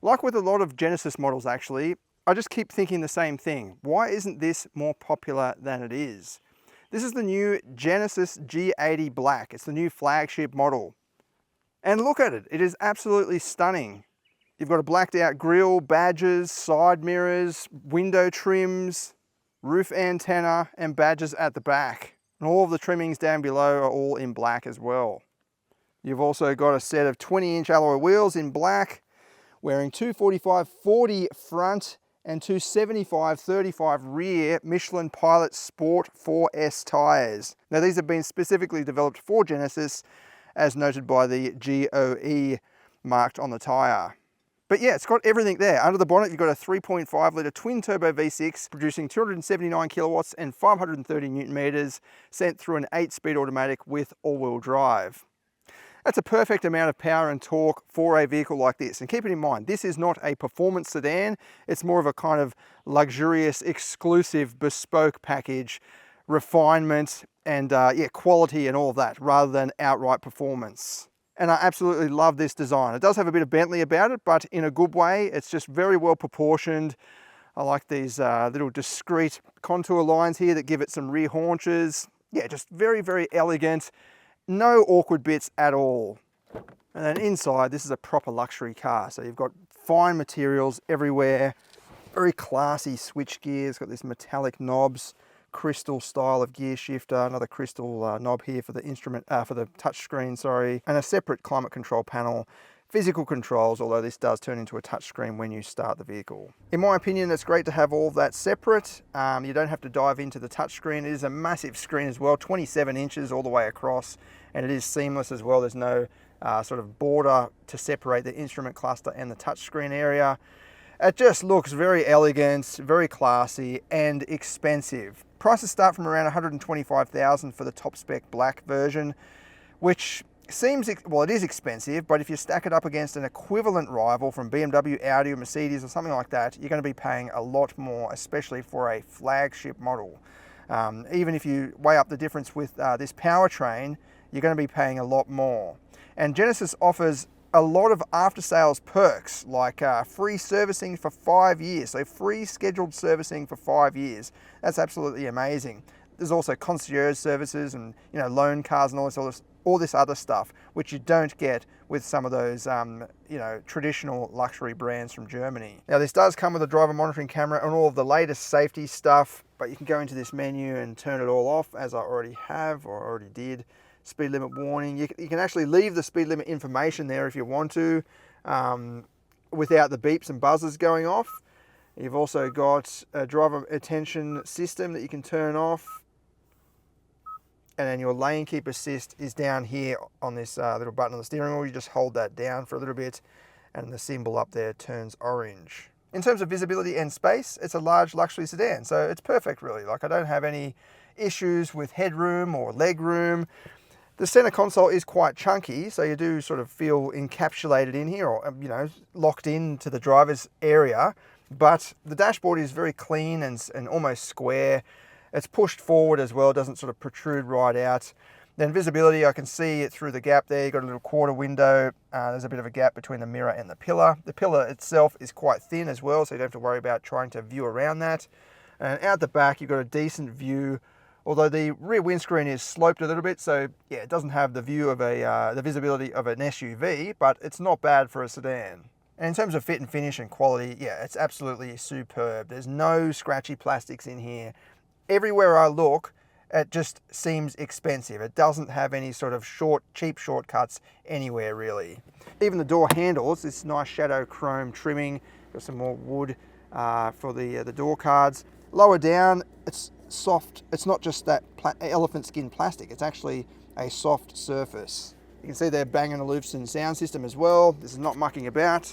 Like with a lot of Genesis models actually, I just keep thinking the same thing. Why isn't this more popular than it is? This is the new Genesis G80 Black. It's the new flagship model. And look at it, it is absolutely stunning. You've got a blacked out grille, badges, side mirrors, window trims, roof antenna, and badges at the back. And all of the trimmings down below are all in black as well. You've also got a set of 20-inch alloy wheels in black, wearing 245/40 front and 275/35 rear Michelin Pilot Sport 4S tyres. Now these have been specifically developed for Genesis, as noted by the GOE marked on the tyre. But yeah, it's got everything there. Under the bonnet, you've got a 3.5 litre twin turbo V6 producing 279 kilowatts and 530 Newton meters, sent through an 8-speed automatic with all-wheel drive. That's a perfect amount of power and torque for a vehicle like this. And keep it in mind, this is not a performance sedan. It's more of a kind of luxurious, exclusive, bespoke package, refinement, and yeah, quality and all of that, rather than outright performance. And I absolutely love this design. It does have a bit of Bentley about it, but in a good way. It's just very well proportioned. I like these little discrete contour lines here that give it some rear haunches. Yeah, just very, very elegant. No awkward bits at all. And then inside, this is a proper luxury car. So you've got fine materials everywhere. Very classy switch gears. Got these metallic knobs. Crystal style of gear shifter, another crystal knob here for the instrument, for the touch screen, sorry, and a separate climate control panel, physical controls, although this does turn into a touch screen when you start the vehicle. In my opinion, it's great to have all of that separate. You don't have to dive into the touch screen. It is a massive screen as well, 27 inches all the way across, and it is seamless as well. There's no sort of border to separate the instrument cluster and the touch screen area. It just looks very elegant, very classy, and expensive. Prices start from around $125,000 for the top spec black version, which seems, well, it is expensive, but if you stack it up against an equivalent rival from BMW, Audi, or Mercedes or something like that, you're going to be paying a lot more, especially for a flagship model. Even if you weigh up the difference with this powertrain, you're going to be paying a lot more. And Genesis offers a lot of after-sales perks, like free servicing for 5 years. So free scheduled servicing for 5 years. That's absolutely amazing. There's also concierge services and, you know, loan cars and all this other stuff, which you don't get with some of those, you know, traditional luxury brands from Germany. Now, this does come with a driver monitoring camera and all of the latest safety stuff, but you can go into this menu and turn it all off, as I already have or already did. Speed limit warning. You can actually leave the speed limit information there if you want to, without the beeps and buzzers going off. You've also got a driver attention system that you can turn off. And then your lane keep assist is down here on this little button on the steering wheel. You just hold that down for a little bit and the symbol up there turns orange. In terms of visibility and space, it's a large luxury sedan, so it's perfect really. Like, I don't have any issues with headroom or leg room. The center console is quite chunky, so you do sort of feel encapsulated in here, or, you know, locked into the driver's area. But the dashboard is very clean and almost square. It's pushed forward as well, it doesn't sort of protrude right out. Then visibility, I can see it through the gap there. You've got a little quarter window. There's a bit of a gap between the mirror and the pillar. The pillar itself is quite thin as well, so you don't have to worry about trying to view around that. And out the back, you've got a decent view, although the rear windscreen is sloped a little bit, so yeah, it doesn't have the view of the visibility of an SUV, but it's not bad for a sedan. And in terms of fit and finish and quality, yeah, it's absolutely superb. There's no scratchy plastics in here. Everywhere I look, it just seems expensive. It doesn't have any sort of cheap shortcuts anywhere really. Even the door handles, this nice shadow chrome trimming, got some more wood for the door cards. Lower down, it's soft. It's not just that elephant skin plastic, it's actually a soft surface. You can see their Bang & Olufsen sound system as well. This is not mucking about.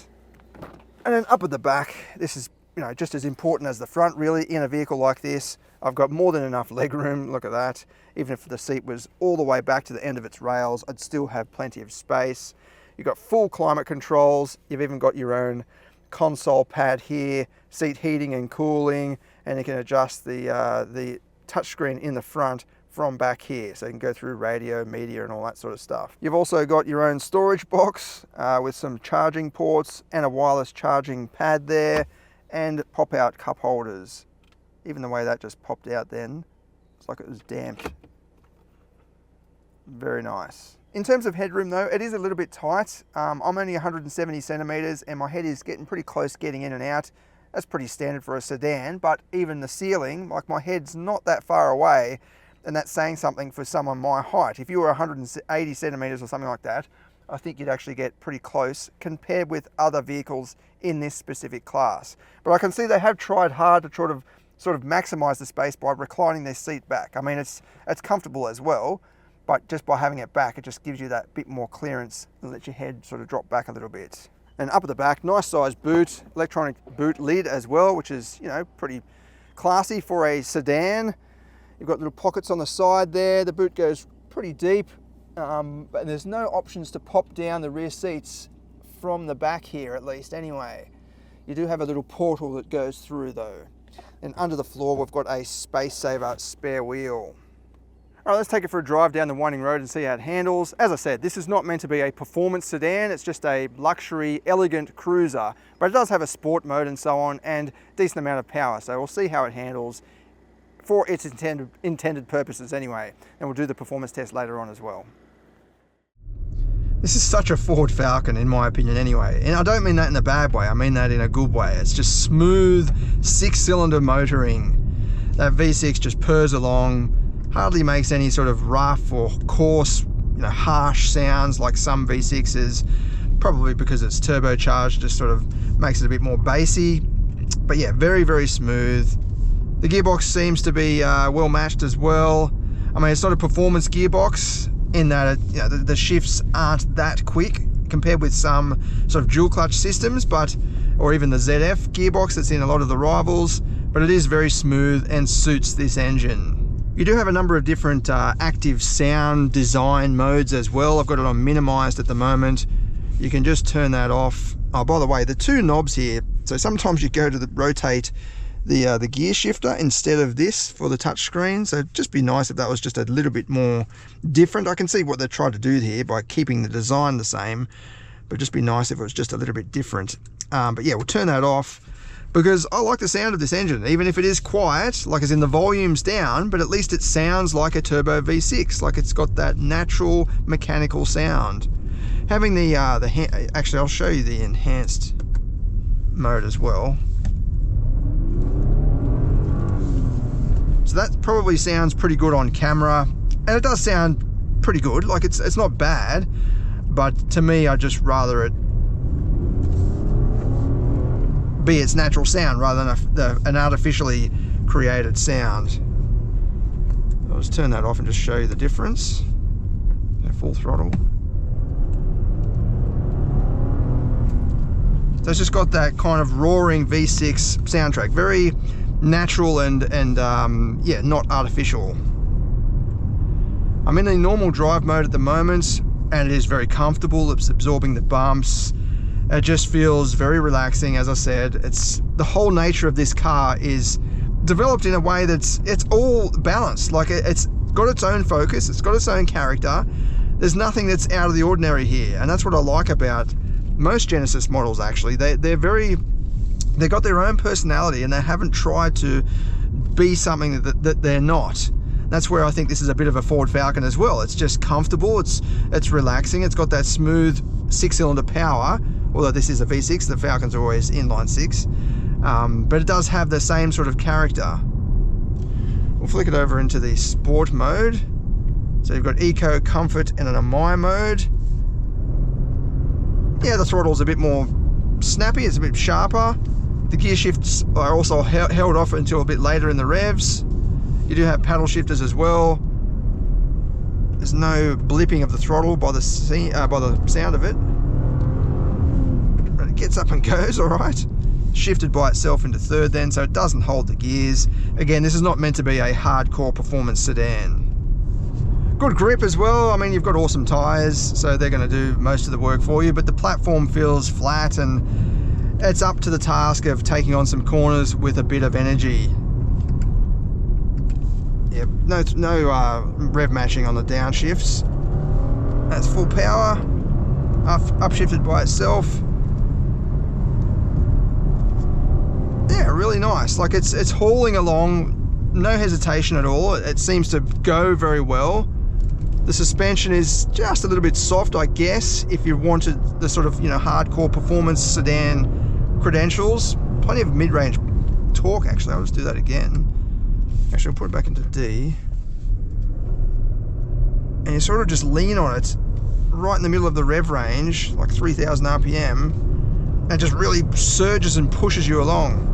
And then up at the back, this is, you know, just as important as the front really in a vehicle like this. I've got more than enough leg room, look at that. Even if the seat was all the way back to the end of its rails, I'd still have plenty of space. You've got full climate controls. You've even got your own console pad here, seat heating and cooling, and you can adjust the touchscreen in the front from back here, so you can go through radio, media and all that sort of stuff. You've also got your own storage box with some charging ports and a wireless charging pad there, and pop-out cup holders. Even the way that just popped out then, it's like it was damped. Very nice. In terms of headroom though, it is a little bit tight. I'm only 170 centimeters and my head is getting pretty close getting in and out. That's pretty standard for a sedan, but even the ceiling, like my head's not that far away, and that's saying something for someone my height. If you were 180 centimeters or something like that, I think you'd actually get pretty close compared with other vehicles in this specific class. But I can see they have tried hard to sort of maximize the space by reclining their seat back. I mean, it's comfortable as well, but just by having it back, it just gives you that bit more clearance and lets your head sort of drop back a little bit. And up at the back, nice sized boot, electronic boot lid as well, which is, you know, pretty classy for a sedan. You've got little pockets on the side there. The boot goes pretty deep, but there's no options to pop down the rear seats from the back here, at least anyway. You do have a little portal that goes through though. And under the floor, we've got a space saver spare wheel. All right, let's take it for a drive down the winding road and see how it handles. As I said, this is not meant to be a performance sedan. It's just a luxury, elegant cruiser, but it does have a sport mode and so on, and a decent amount of power. So we'll see how it handles for its intended purposes anyway. And we'll do the performance test later on as well. This is such a Ford Falcon in my opinion anyway. And I don't mean that in a bad way, I mean that in a good way. It's just smooth 6-cylinder motoring. That V6 just purrs along, hardly makes any sort of rough or coarse, you know, harsh sounds like some V6s, probably because it's turbocharged, just sort of makes it a bit more bassy. But yeah, very, very smooth. The gearbox seems to be well matched as well. I mean, it's not a performance gearbox in that you know, the shifts aren't that quick compared with some sort of dual clutch systems, or even the ZF gearbox that's in a lot of the rivals, but it is very smooth and suits this engine. You do have a number of different active sound design modes as well. I've got it on minimized at the moment. You can just turn that off. Oh, by the way, the two knobs here, so sometimes you go to rotate the gear shifter instead of this for the touch screen, so it'd just be nice if that was just a little bit more different. I can see what they tried to do here by keeping the design the same, but just be nice if it was just a little bit different. But yeah, we'll turn that off because I like the sound of this engine, even if it is quiet, like as in the volume's down, but at least it sounds like a turbo V6, like it's got that natural mechanical sound. Having actually I'll show you the enhanced mode as well. So that probably sounds pretty good on camera, and it does sound pretty good, like it's not bad, but to me I'd just rather it be its natural sound rather than an artificially created sound. I'll just turn that off and just show you the difference. Full throttle. So it's just got that kind of roaring V6 soundtrack, very natural and yeah, not artificial. I'm in a normal drive mode at the moment, and it is very comfortable. It's absorbing the bumps. It just feels very relaxing. As I said, it's the whole nature of this car is developed in a way that's all balanced. Like it's got its own focus, it's got its own character. There's nothing that's out of the ordinary here, and that's what I like about most Genesis models. Actually, they've got their own personality, and they haven't tried to be something that they're not. That's where I think this is a bit of a Ford Falcon as well. It's just comfortable, it's relaxing, it's got that smooth 6-cylinder power, although this is a V6, the Falcon's are always inline 6, but it does have the same sort of character. We'll flick it over into the sport mode. So you've got Eco, Comfort, and an My mode. Yeah, the throttle's a bit more snappy, it's a bit sharper. The gear shifts are also held off until a bit later in the revs. You do have paddle shifters as well. There's no blipping of the throttle by the sound of it. But it gets up and goes all right. Shifted by itself into third then, so it doesn't hold the gears. Again, this is not meant to be a hardcore performance sedan. Good grip as well. I mean, you've got awesome tires, so they're going to do most of the work for you, but the platform feels flat and it's up to the task of taking on some corners with a bit of energy. Yep, no rev matching on the downshifts. That's full power, upshifted by itself. Yeah, really nice. Like it's hauling along, no hesitation at all. It seems to go very well. The suspension is just a little bit soft, I guess, if you wanted the sort of, you know, hardcore performance sedan credentials. Plenty of mid-range torque, actually. I'll just do that again. Actually, I'll put it back into D. And you sort of just lean on it right in the middle of the rev range, like 3,000 RPM, and it just really surges and pushes you along.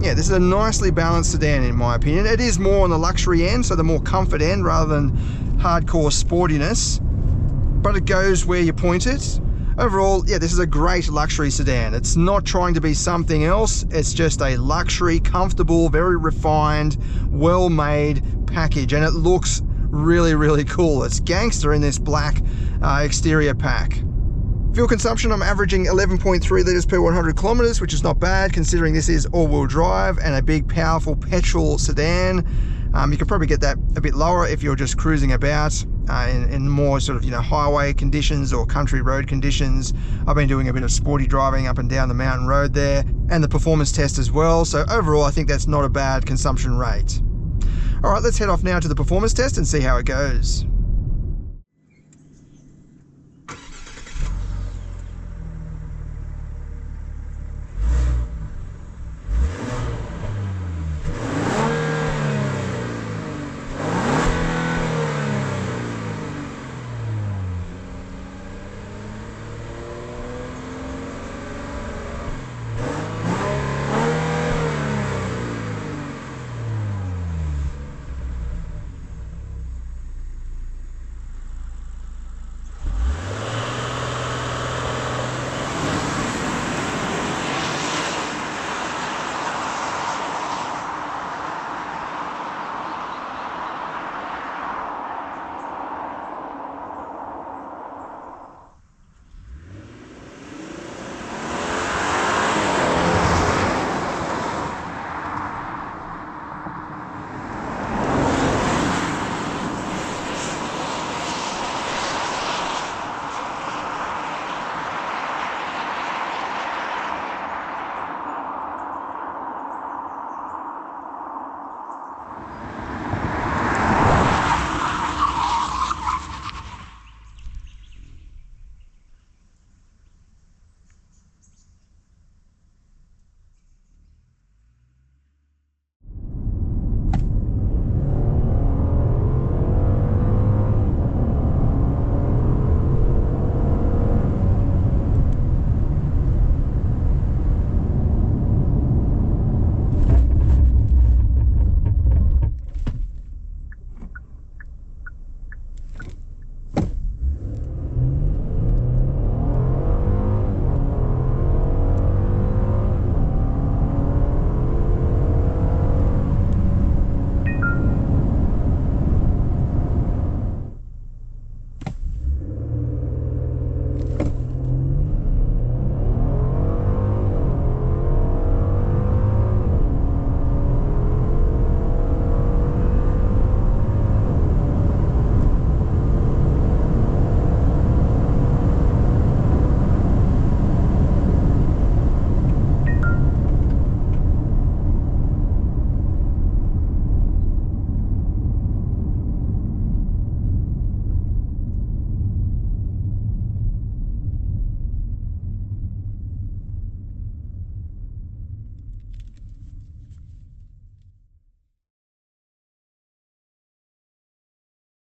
Yeah, this is a nicely balanced sedan in my opinion. It is more on the luxury end, so the more comfort end rather than hardcore sportiness, but it goes where you point it. Overall, yeah, this is a great luxury sedan. It's not trying to be something else. It's just a luxury, comfortable, very refined, well-made package, and it looks really, really cool. It's gangster in this black exterior pack. Fuel consumption, I'm averaging 11.3 litres per 100 kilometres, which is not bad considering this is all-wheel drive and a big, powerful petrol sedan. You could probably get that a bit lower if you're just cruising about in more sort of, you know, highway conditions or country road conditions. I've been doing a bit of sporty driving up and down the mountain road there, and the performance test as well. So overall, I think that's not a bad consumption rate. All right, let's head off now to the performance test and see how it goes.